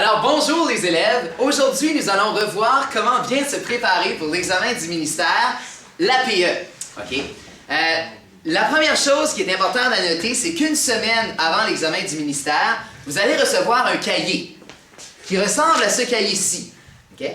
Alors bonjour les élèves, aujourd'hui nous allons revoir comment bien se préparer pour l'examen du ministère, l'APE. OK? La première chose qui est importante à noter, c'est qu'une semaine avant l'examen du ministère, vous allez recevoir un cahier qui ressemble à ce cahier-ci. OK?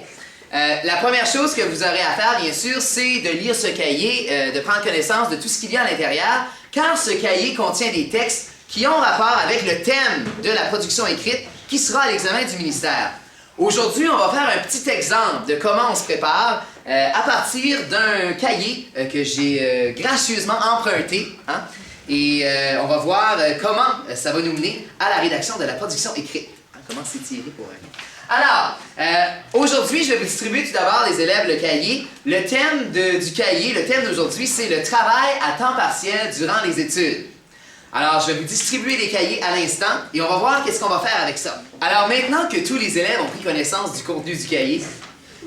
La première chose que vous aurez à faire, bien sûr, c'est de lire ce cahier, de prendre connaissance de tout ce qu'il y a à l'intérieur, car ce cahier contient des textes qui ont rapport avec le thème de la production écrite qui sera à l'examen du ministère. Aujourd'hui, on va faire un petit exemple de comment on se prépare à partir d'un cahier que j'ai gracieusement emprunté. Hein? Et on va voir comment ça va nous mener à la rédaction de la production écrite. Hein? Comment s'étirer pour Alors, aujourd'hui, je vais vous distribuer tout d'abord, les élèves, le cahier. Le thème du cahier, le thème d'aujourd'hui, c'est le travail à temps partiel durant les études. Alors, je vais vous distribuer les cahiers à l'instant et on va voir qu'est-ce qu'on va faire avec ça. Alors, maintenant que tous les élèves ont pris connaissance du contenu du cahier,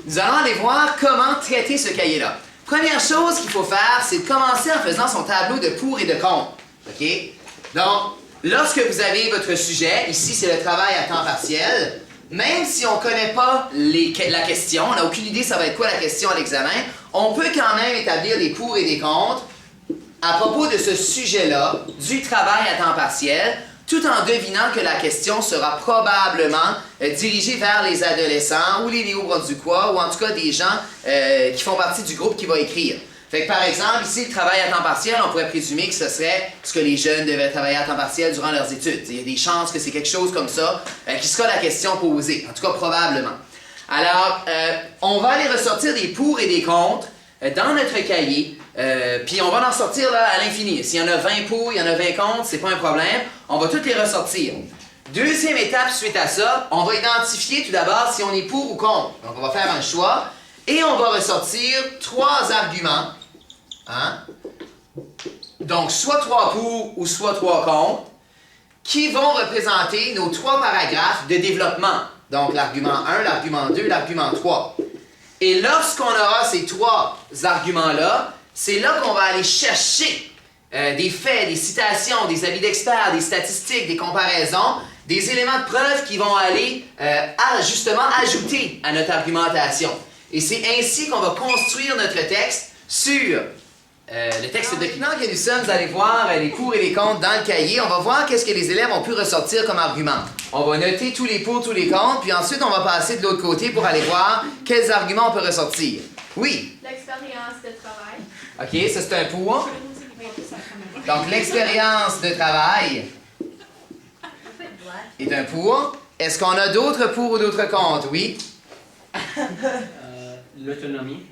nous allons aller voir comment traiter ce cahier-là. Première chose qu'il faut faire, c'est de commencer en faisant son tableau de pour et de contre. OK? Donc, lorsque vous avez votre sujet, ici c'est le travail à temps partiel, même si on ne connaît pas la question, on n'a aucune idée ça va être quoi la question à l'examen, on peut quand même établir des pour et des contre à propos de ce sujet-là, du travail à temps partiel, tout en devinant que la question sera probablement dirigée vers les adolescents ou les néo-brunswickois, ou en tout cas des gens qui font partie du groupe qui va écrire. Fait que par exemple, ici, le travail à temps partiel, on pourrait présumer que ce serait ce que les jeunes devaient travailler à temps partiel durant leurs études. Il y a des chances que c'est quelque chose comme ça qui sera la question posée, en tout cas probablement. Alors, on va aller ressortir des pour et des contre dans notre cahier, puis on va en sortir là, à l'infini. S'il y en a 20 pour, il y en a 20 contre, c'est pas un problème. On va toutes les ressortir. Deuxième étape suite à ça, on va identifier tout d'abord si on est pour ou contre. Donc on va faire un choix et on va ressortir 3 arguments. Hein? Donc soit 3 pour ou soit 3 contre, qui vont représenter nos 3 paragraphes de développement. Donc l'argument 1, l'argument 2, l'argument 3. Et lorsqu'on aura ces 3 arguments-là, c'est là qu'on va aller chercher des faits, des citations, des avis d'experts, des statistiques, des comparaisons, des éléments de preuve qui vont aller justement ajouter à notre argumentation. Et c'est ainsi qu'on va construire notre texte sur le texte document que nous sommes. Vous allez voir les pour et les contre dans le cahier. On va voir qu'est-ce que les élèves ont pu ressortir comme argument. On va noter tous les pour, tous les contre, puis ensuite on va passer de l'autre côté pour aller voir quels arguments on peut ressortir. Oui? L'expérience de travail. OK, ça c'est un pour. Donc l'expérience de travail est un pour. Est-ce qu'on a d'autres pour ou d'autres contre? Oui? L'autonomie.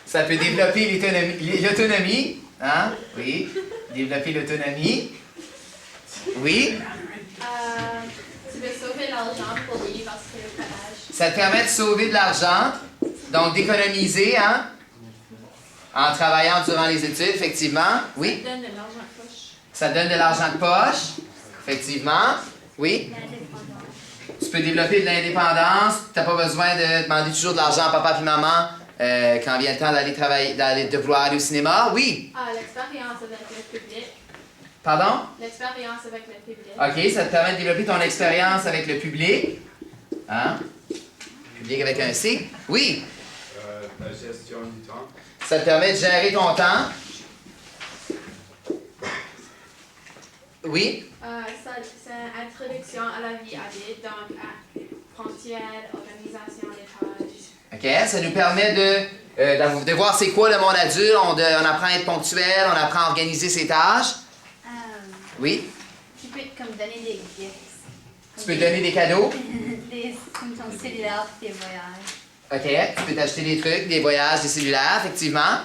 Ça peut développer l'autonomie. Hein? Oui. Développer l'autonomie. Oui? Tu veux sauver l'argent pour lui parce que le collège. Ça te permet de sauver de l'argent. Donc d'économiser, hein? En travaillant durant les études, effectivement. Oui? Ça donne de l'argent de poche. Ça donne de l'argent de poche. Effectivement. Oui? Tu peux développer de l'indépendance. Tu n'as pas besoin de demander toujours de l'argent à papa et maman quand vient le temps d'aller travailler, de vouloir aller au cinéma. Oui? L'expérience avec le public. Pardon? L'expérience avec le public. OK, ça te permet de développer ton expérience avec le public. Hein? Public avec un C. Oui? La gestion du temps. Ça te permet de gérer ton temps. Oui? C'est une introduction à la vie adulte, donc à frontières, organisation des tâches. OK, ça nous permet de voir c'est quoi le monde adulte. On apprend à être ponctuel, on apprend à organiser ses tâches. Oui? Tu peux comme donner des gifts. Tu peux donner des cadeaux. Comme ton cellulaire pour tes voyages. OK, tu peux t'acheter des trucs, des voyages, des cellulaires, effectivement.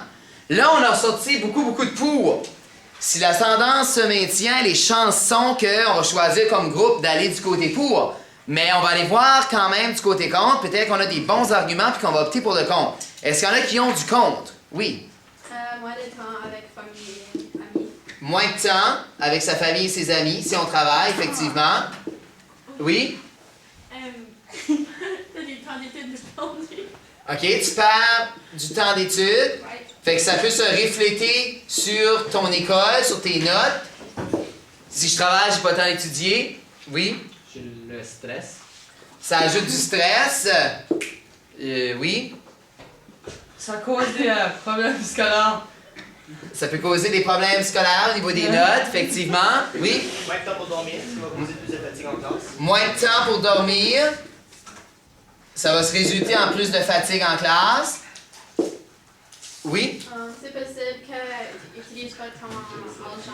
Là, on a sorti beaucoup de pour. Si la tendance se maintient, les chances sont qu'on va choisir comme groupe d'aller du côté pour. Mais on va aller voir quand même du côté contre. Peut-être qu'on a des bons arguments puis qu'on va opter pour le contre. Est-ce qu'il y en a qui ont du contre? Oui. Moins de temps avec famille et amis. Moins de temps avec sa famille et ses amis, si on travaille, effectivement. Oui? T'as du temps d'études perdu. OK, tu perds du temps d'études. Fait que ça peut se refléter sur ton école, sur tes notes. Si je travaille, j'ai pas le temps d'étudier. Oui? J'ai le stress. Ça ajoute du stress. Oui. Ça cause des problèmes scolaires. Ça peut causer des problèmes scolaires au niveau des notes, effectivement. Oui. Moins de temps pour dormir, ce qui va causer plus de fatigue en classe. Moins de temps pour dormir. Ça va se résulter en plus de fatigue en classe. Oui. C'est possible qu'ils n'utilisent pas ton argent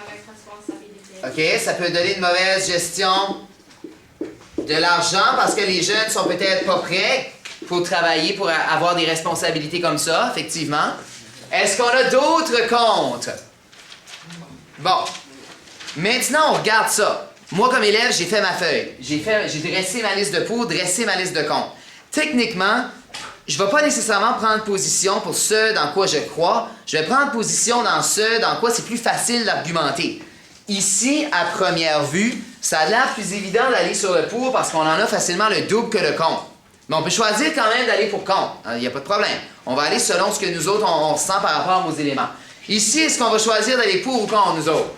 avec responsabilité. OK, ça peut donner une mauvaise gestion de l'argent parce que les jeunes sont peut-être pas prêts pour travailler, pour avoir des responsabilités comme ça, effectivement. Est-ce qu'on a d'autres comptes? Bon. Maintenant, on regarde ça. Moi, comme élève, j'ai fait ma feuille. J'ai dressé ma liste de pour, dressé ma liste de comptes. Techniquement, je ne vais pas nécessairement prendre position pour ce dans quoi je crois. Je vais prendre position dans ce dans quoi c'est plus facile d'argumenter. Ici, à première vue, ça a l'air plus évident d'aller sur le pour parce qu'on en a facilement le double que le contre. Mais on peut choisir quand même d'aller pour contre. Il n'y a pas de problème. On va aller selon ce que nous autres, on sent par rapport aux éléments. Ici, est-ce qu'on va choisir d'aller pour ou contre, nous autres?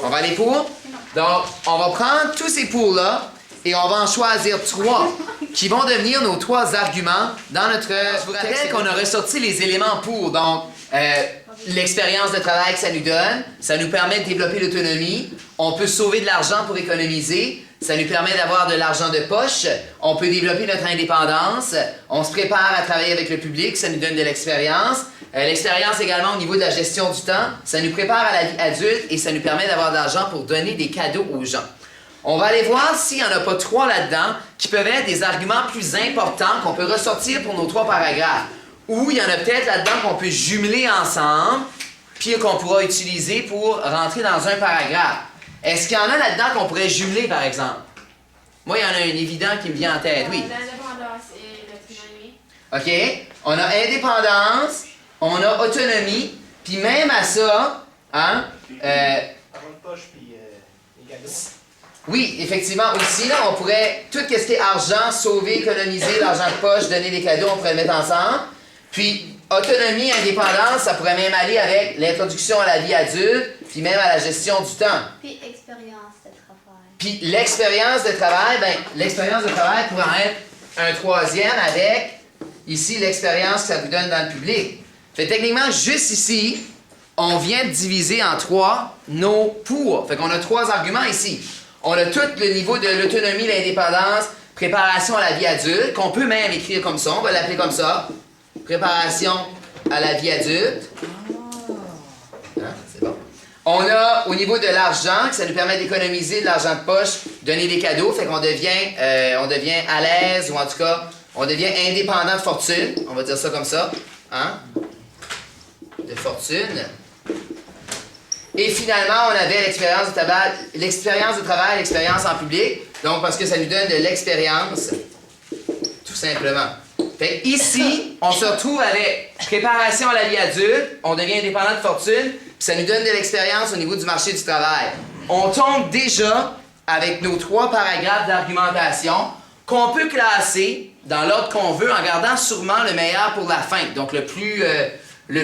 On va aller pour. Donc, on va prendre tous ces pour-là et on va en choisir 3 qui vont devenir nos 3 arguments dans notre... Je vous rappelle qu'on a ressorti les éléments pour. Donc, l'expérience de travail que ça nous donne, ça nous permet de développer l'autonomie. On peut sauver de l'argent pour économiser. Ça nous permet d'avoir de l'argent de poche. On peut développer notre indépendance. On se prépare à travailler avec le public. Ça nous donne de l'expérience. L'expérience également au niveau de la gestion du temps. Ça nous prépare à la vie adulte et ça nous permet d'avoir de l'argent pour donner des cadeaux aux gens. On va aller voir s'il n'y en a pas 3 là-dedans qui peuvent être des arguments plus importants qu'on peut ressortir pour nos 3 paragraphes. Ou il y en a peut-être là-dedans qu'on peut jumeler ensemble puis qu'on pourra utiliser pour rentrer dans un paragraphe. Est-ce qu'il y en a là-dedans qu'on pourrait jumeler, par exemple? Moi, il y en a un évident qui me vient en tête, oui. L'indépendance et l'autonomie. OK. On a indépendance, on a autonomie, puis même à ça, hein? Argent de poche, puis les cadeaux. Oui, effectivement, aussi, là, on pourrait, tout ce qui est argent, sauver, économiser, l'argent de poche, donner des cadeaux, on pourrait le mettre ensemble. Puis, autonomie, indépendance, ça pourrait même aller avec l'introduction à la vie adulte, puis même à la gestion du temps. Puis expérience de travail. Puis l'expérience de travail, ben l'expérience de travail pourrait être un 3e avec, ici, l'expérience que ça vous donne dans le public. Fait techniquement, juste ici, on vient de diviser en 3 nos pour. Fait qu'on a 3 arguments ici. On a tout le niveau de l'autonomie, l'indépendance, préparation à la vie adulte, qu'on peut même écrire comme ça, on va l'appeler comme ça. Préparation à la vie adulte. Hein, c'est bon. On a au niveau de l'argent, que ça nous permet d'économiser de l'argent de poche, donner des cadeaux, fait qu'on devient à l'aise, ou en tout cas, on devient indépendant de fortune. On va dire ça comme ça. Hein? De fortune. Et finalement, on avait l'expérience de travail, l'expérience en public. Donc, parce que ça nous donne de l'expérience, tout simplement. Fait ici, on se retrouve avec préparation à la vie adulte, on devient indépendant de fortune, puis ça nous donne de l'expérience au niveau du marché du travail. On tombe déjà avec nos 3 paragraphes d'argumentation qu'on peut classer dans l'ordre qu'on veut en gardant sûrement le meilleur pour la fin. Donc le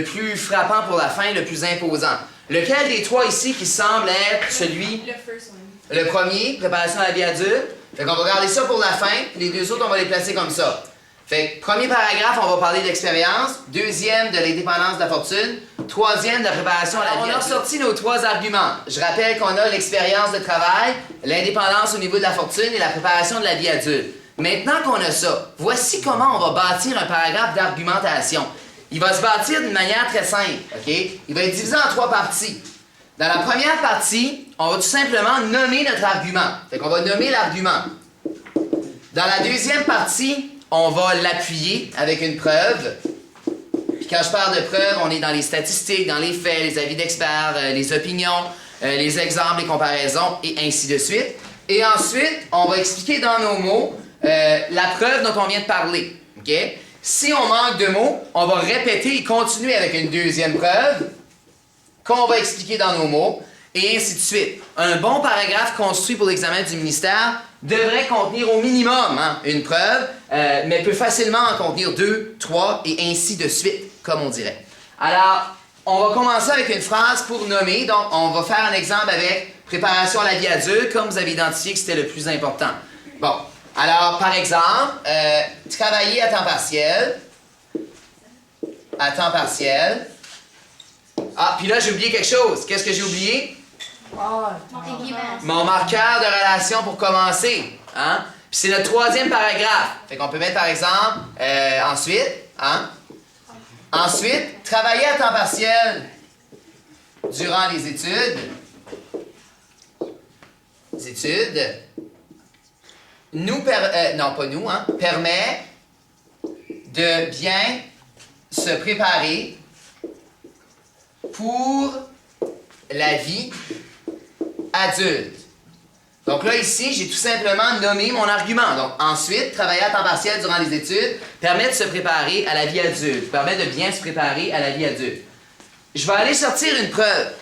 plus frappant pour la fin, le plus imposant. Lequel des 3 ici qui semble être celui... Le first one. Le premier, préparation à la vie adulte. Fait qu'on va garder ça pour la fin, puis les 2 autres, on va les placer comme ça. Fait que, premier paragraphe, on va parler d'expérience. 2e, de l'indépendance de la fortune. 3e, de la préparation à la vie adulte. On a sorti nos 3 arguments. Je rappelle qu'on a l'expérience de travail, l'indépendance au niveau de la fortune et la préparation de la vie adulte. Maintenant qu'on a ça, voici comment on va bâtir un paragraphe d'argumentation. Il va se bâtir d'une manière très simple, OK? Il va être divisé en 3 parties. Dans la première partie, on va tout simplement nommer notre argument. Fait qu'on va nommer l'argument. Dans la deuxième partie, on va l'appuyer avec une preuve. Puis quand je parle de preuve, on est dans les statistiques, dans les faits, les avis d'experts, les opinions, les exemples, les comparaisons, et ainsi de suite. Et ensuite, on va expliquer dans nos mots la preuve dont on vient de parler. OK? Si on manque de mots, on va répéter et continuer avec une deuxième preuve qu'on va expliquer dans nos mots, et ainsi de suite. Un bon paragraphe construit pour l'examen du ministère devrait contenir au minimum une preuve, mais peut facilement en contenir 2, 3, et ainsi de suite, comme on dirait. Alors, on va commencer avec une phrase pour nommer. Donc, on va faire un exemple avec préparation à la vie adulte, comme vous avez identifié que c'était le plus important. Bon, Alors, par exemple, travailler à temps partiel. À temps partiel. Ah, puis là, j'ai oublié quelque chose. Qu'est-ce que j'ai oublié? Mon marqueur de relation pour commencer. Hein? Puis c'est le 3e paragraphe. Fait qu'on peut mettre, par exemple, ensuite. Hein? Ensuite, travailler à temps partiel durant les études. Permet de bien se préparer pour la vie adulte. Donc là, ici, j'ai tout simplement nommé mon argument. Donc, ensuite, travailler à temps partiel durant les études permet de se préparer à la vie adulte, permet de bien se préparer à la vie adulte. Je vais aller sortir une preuve.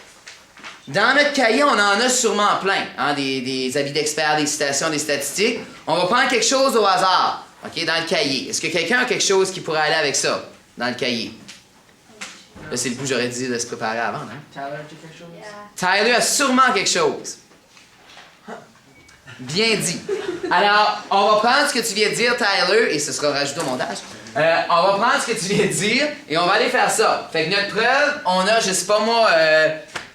Dans notre cahier, on en a sûrement plein, hein, des avis d'experts, des citations, des statistiques. On va prendre quelque chose au hasard, OK, dans le cahier. Est-ce que quelqu'un a quelque chose qui pourrait aller avec ça, dans le cahier? Là, c'est le coup, j'aurais dit de se préparer avant, hein? Tyler, tu as quelque chose? Tyler a sûrement quelque chose. Bien dit. Alors, on va prendre ce que tu viens de dire, Tyler, et ce sera rajouté au montage. On va prendre ce que tu viens de dire et on va aller faire ça. Fait que notre preuve, on a, je sais pas moi,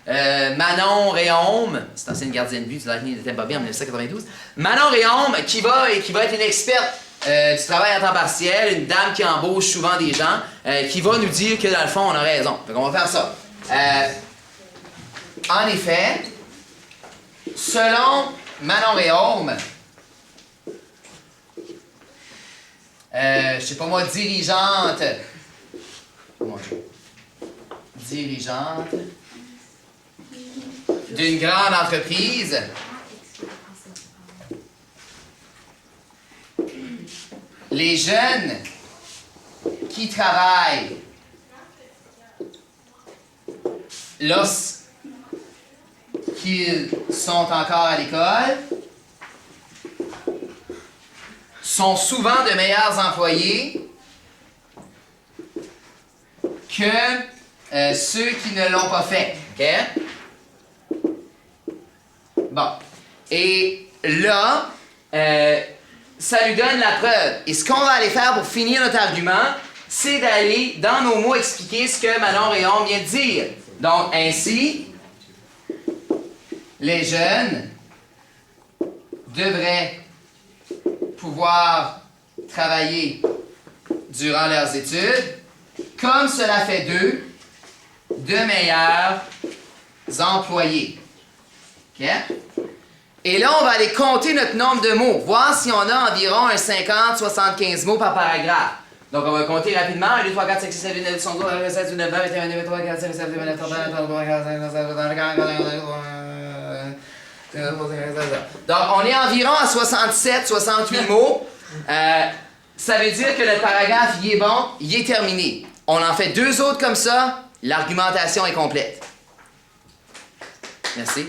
Manon Réaume, c'est ancienne gardienne de but du Lightning de Tampa Bay en 1992. Manon Réaume qui va être une experte du travail à temps partiel, une dame qui embauche souvent des gens, qui va nous dire que dans le fond, on a raison. Fait qu'on va faire ça. En effet, selon Manon Réaume, je sais pas moi, dirigeante d'une grande entreprise, les jeunes qui travaillent lorsqu'ils sont encore à l'école sont souvent de meilleurs employés que ceux qui ne l'ont pas fait. OK? Bon. Et là, ça lui donne la preuve. Et ce qu'on va aller faire pour finir notre argument, c'est d'aller, dans nos mots, expliquer ce que Manon Réaume vient de dire. Donc, ainsi, les jeunes devraient pouvoir travailler durant leurs études, comme cela fait d'eux de meilleurs employés. OK? Et là, on va aller compter notre nombre de mots, voir si on a environ un 50-75 mots par paragraphe. Donc, on va compter rapidement. 1, 2, 3, 4, 5, 6, 7, 8, 9, 10, 11, 12, 13, 14, 15, 16, 17, 18, 19, 20, 21, 22, 23, 24, 25, 26, 27, 28, 29, 30, 31, 32, donc, on est environ à 67-68 mots. Ça veut dire que le paragraphe, il est bon, il est terminé. On en fait 2 autres comme ça, l'argumentation est complète. Merci.